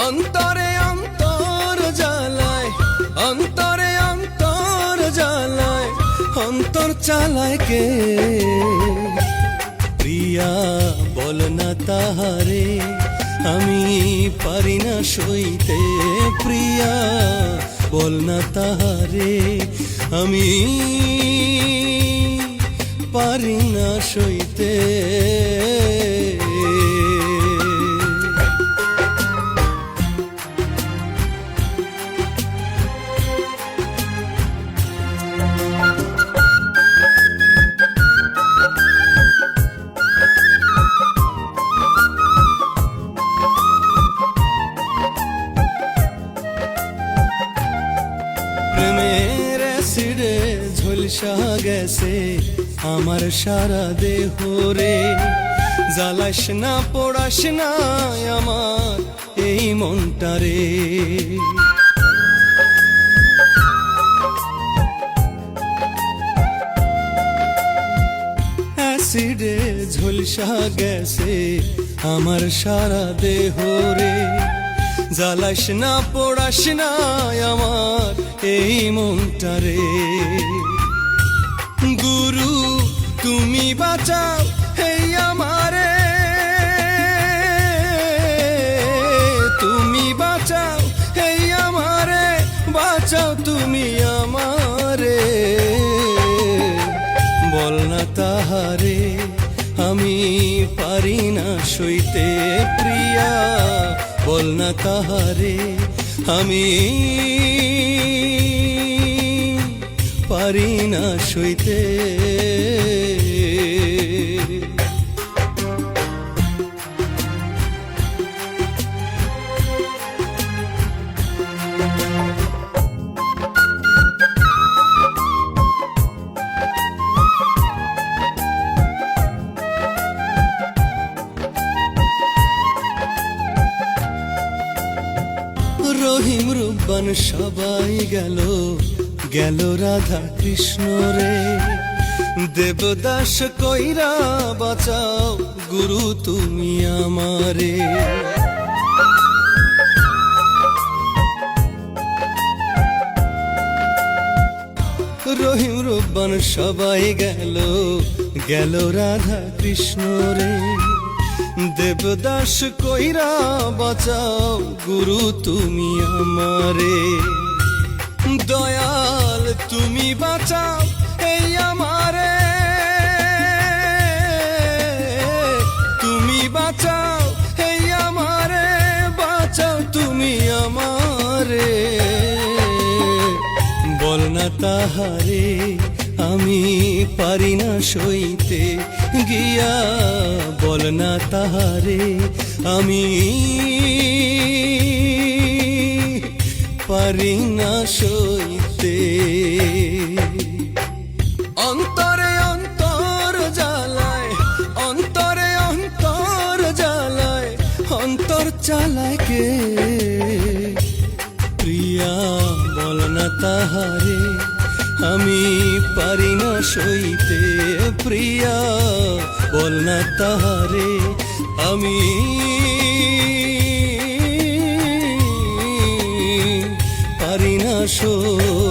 অন্তরে অন্তর জ্বালায়, অন্তরে অন্তর জ্বালায়, অন্তর চালায় কে? প্রিয়া বল না তাহারে, আমি পারি না সইতে। প্রিয়া বল না তাহারে, আমি পারি না সইতে। প্রেমের অ্যাসিডে ঝলসা গেছে আমার সারা দেহ রে, জ্বালাস না পোড়াস না আমার এই মনটা রে। অ্যাসিডে ঝলসা গেছে আমার সারা দেহ রে, জ্বালাস না পোড়াস না আমার এই মনটা রে। গুরু তুমি বাঁচাও এই আমারে, তুমি বাঁচাও এই আমারে, বাঁচাও তুমি আমারে। বল না তাহারে, আমি পারি না সইতে। প্রিয়া বল না তাহারে, আমি পারি না সইতে। রহিম রুব্বান সবাই গেল, গেল রাধা কৃষ্ণ রে। দেবদাস কইরা বাঁচাও গুরু তুমি আমারে। রহিম রুব্বান সবাই গেল, গেল রাধা কৃষ্ণ রে। দেবদাস কইরা বাঁচাও গুরু তুমি আমারে। দয়াল তুমি বাঁচাও এই আমারে, তুমি বাঁচাও এই আমারে, বাঁচাও তুমি আমারে। বল না তাহারে, আমি পারি না সইতে। গিয়া বল না তাহারে, আমি পারি না সইতে। অন্তরে অন্তর জ্বালায়, অন্তরে অন্তর জ্বালায়, অন্তর চালায় কে? প্রিয়া বল না তাহারে, আমি পারি না সইতে। প্রিয়া বল না তাহারে, আমি পারি না সইতে।